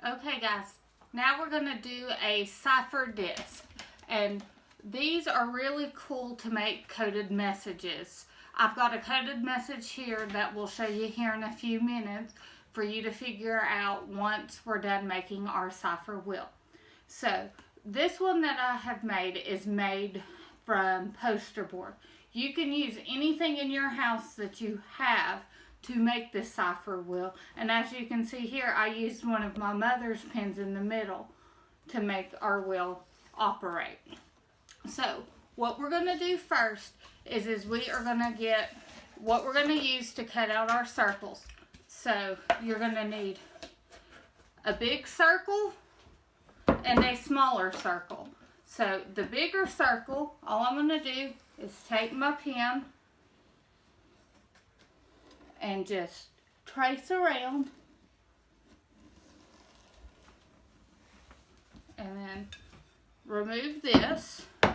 Okay guys, now we're going to do a cipher disc, and these are really cool to make coded messages. I've got a coded message here that we'll show you here in a few minutes for you to figure out once we're done making our cipher wheel. So this one that I have made is made from poster board. You can use anything in your house that you have to make this cipher wheel, and as you can see here, I used one of my mother's pins in the middle to make our wheel operate. So what we're going to do first is we are going to get what we're going to use to cut out our circles. So you're going to need a big circle and a smaller circle. So the bigger circle, all I'm going to do is take my pen and just trace around, and then remove this. And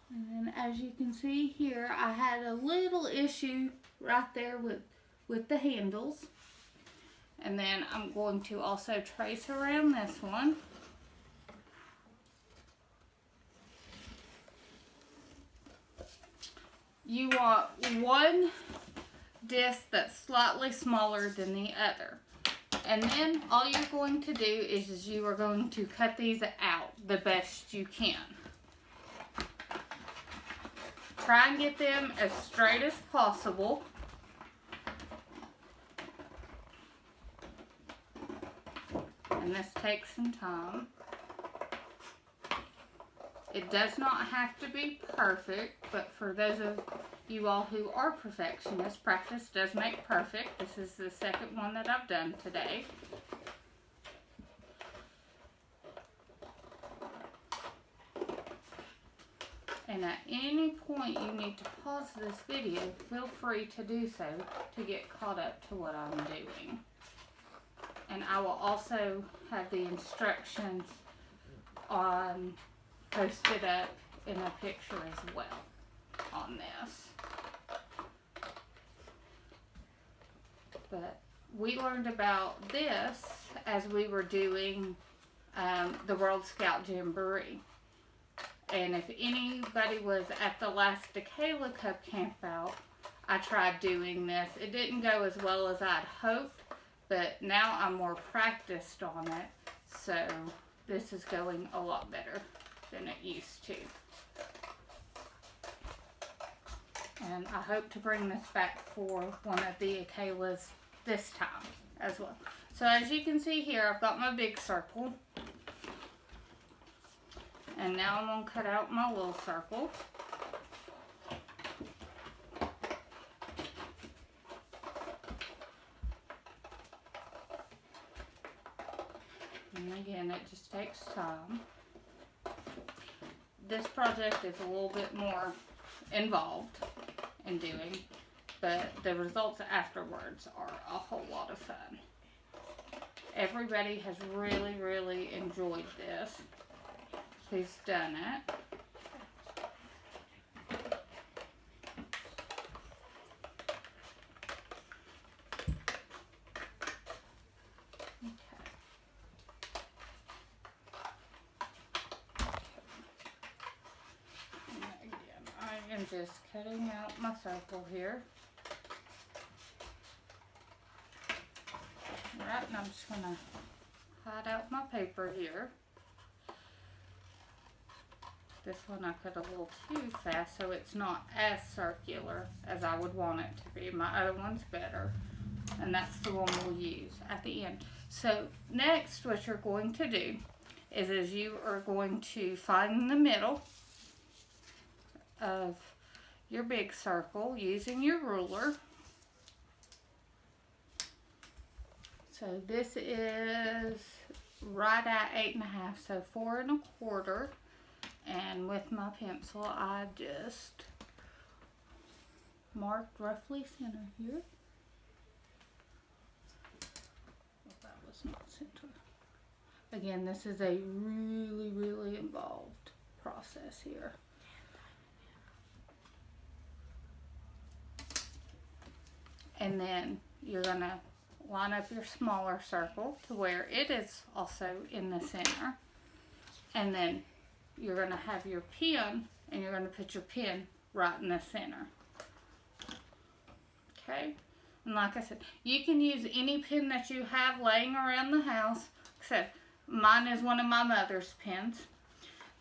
then as you can see here, I had a little issue right there with the handles. And then I'm going to also trace around this one. You want one disc that's slightly smaller than the other. And then all you're going to do is you are going to cut these out the best you can. Try and get them as straight as possible. And this takes some time. It does not have to be perfect, but for those of you all who are perfectionists, practice does make perfect. This is the second one that I've done today. And at any point you need to pause this video, feel free to do so to get caught up to what I'm doing. And I will also have the instructions posted up in a picture as well on this. But we learned about this as we were doing the World Scout Jamboree. And if anybody was at the last Decatur Cup campout, I tried doing this. It didn't go as well as I'd hoped, but now I'm more practiced on it, so this is going a lot better than it used to. And I hope to bring this back for one of the Akalas this time as well. So as you can see here, I've got my big circle. And now I'm going to cut out my little circle. And again, it just takes time. This project is a little bit more involved in doing, but the results afterwards are a whole lot of fun. Everybody has really, really enjoyed this who's done it. I'm just cutting out my circle here. Right, and I'm just going to hide out my paper here. This one I cut a little too fast, so it's not as circular as I would want it to be. My other one's better, and that's the one we'll use at the end. So next, what you're going to do is you are going to find the middle of your big circle using your ruler. So this is right at 8.5, so 4 1/4. And with my pencil, I just marked roughly center here. Well, that was not center. Again, this is a really, really involved process here. And then you're gonna line up your smaller circle to where it is also in the center. And then you're going to have your pin, and you're going to put your pin right in the center. Okay? And like I said, you can use any pin that you have laying around the house, except mine is one of my mother's pins.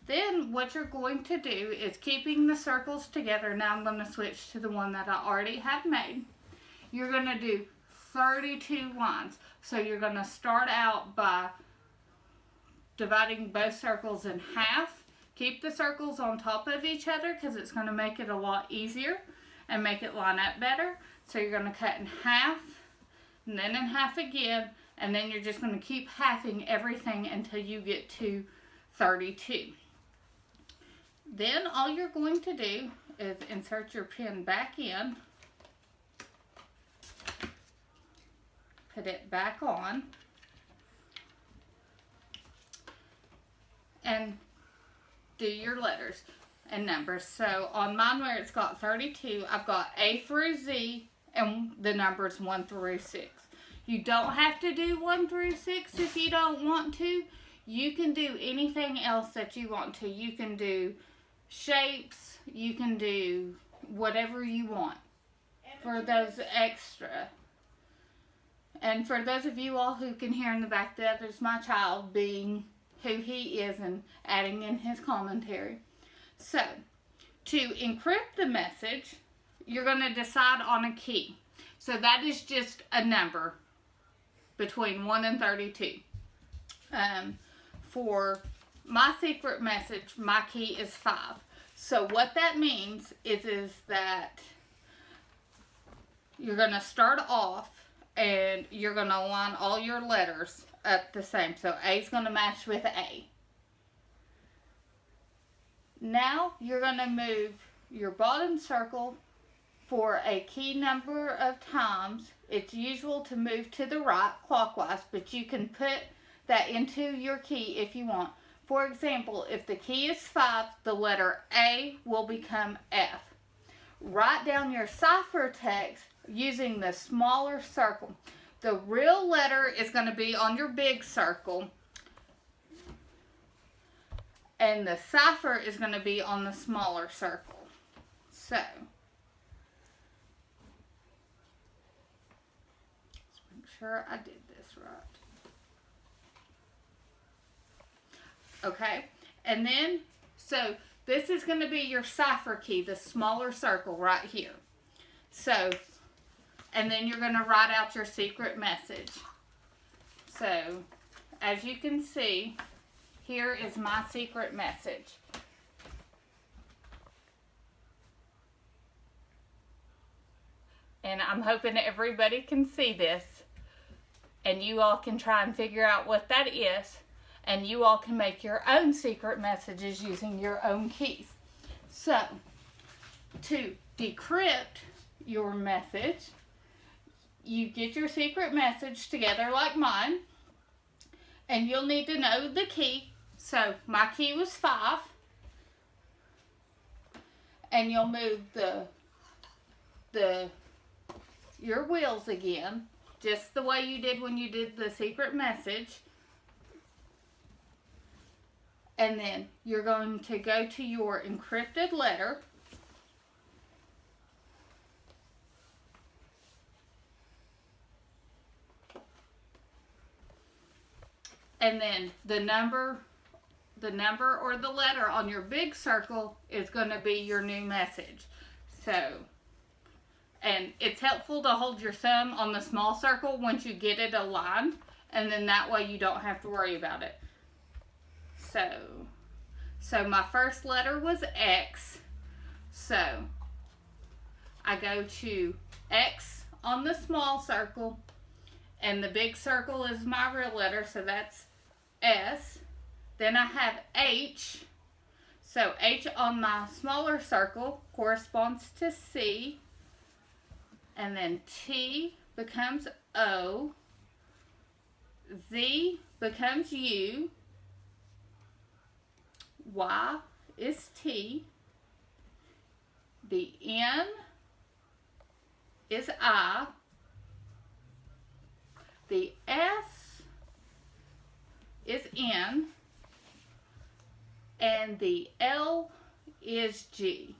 Then what you're going to do is, keeping the circles together, now I'm going to switch to the one that I already have made. You're going to do 32 lines. So you're going to start out by dividing both circles in half. Keep the circles on top of each other because it's going to make it a lot easier and make it line up better. So you're going to cut in half, and then in half again, and then you're just going to keep halving everything until you get to 32. Then all you're going to do is insert your pin back in, put it back on, and do your letters and numbers. So on mine, where it's got 32, I've got A through Z and the numbers 1 through 6. You don't have to do 1 through 6 if you don't want to. You can do anything else that you want to. You can do shapes, you can do whatever you want for those extra. And for those of you all who can hear in the back, that is my child being who he is and adding in his commentary. So, to encrypt the message, you're going to decide on a key. So that is just a number between 1 and 32. For my secret message, my key is 5. So what that means is that you're going to start off and you're going to line all your letters up the same. So A is going to match with A. Now you're going to move your bottom circle for a key number of times. It's usual to move to the right clockwise, but you can put that into your key if you want. For example, if the key is 5, the letter A will become F. Write down your cipher text using the smaller circle. The real letter is going to be on your big circle, and the cipher is going to be on the smaller circle. So, let's make sure I did this right. Okay, and then, so this is going to be your cipher key, the smaller circle right here. So, and then you're going to write out your secret message. So, as you can see, here is my secret message. And I'm hoping everybody can see this, and you all can try and figure out what that is. And you all can make your own secret messages using your own keys. So, to decrypt your message, you get your secret message together like mine, and you'll need to know the key. So, my key was 5, and you'll move your wheels again, just the way you did when you did the secret message. And then you're going to go to your encrypted letter. And then the number or the letter on your big circle is going to be your new message. So, and it's helpful to hold your thumb on the small circle once you get it aligned, and then that way you don't have to worry about it. So my first letter was X. So I go to X on the small circle, and the big circle is my real letter, so that's S. Then I have H. So H on my smaller circle corresponds to C. And then T becomes O. Z becomes U. Y is T. The N is I. the S is N, and the L is G.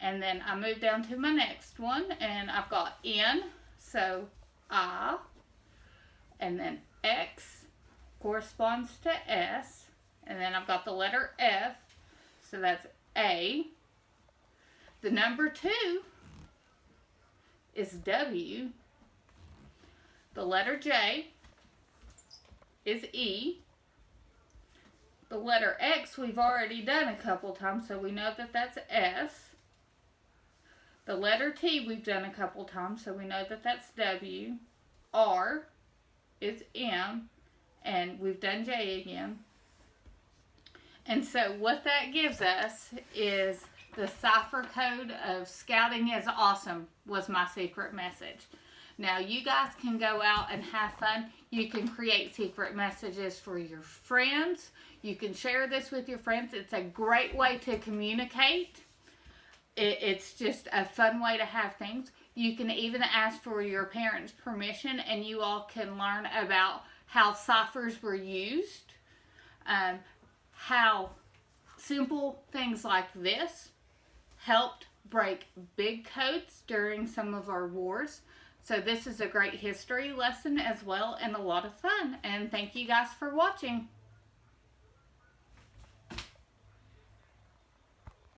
And then I move down to my next one, and I've got N, so I, and then X corresponds to S, and then I've got the letter F, so that's A. The number 2 is W. The letter J is E. The letter X we've already done a couple times, so we know that that's S. The letter T we've done a couple times, so we know that that's W. R is M, and we've done J again. And so what that gives us is the cipher code of "Scouting is awesome" was my secret message. Now you guys can go out and have fun. You can create secret messages for your friends. You can share this with your friends. It's a great way to communicate. It's just a fun way to have things. You can even ask for your parents' permission, and you all can learn about how ciphers were used, how simple things like this helped break big codes during some of our wars. So this is a great history lesson as well, and a lot of fun. And thank you guys for watching.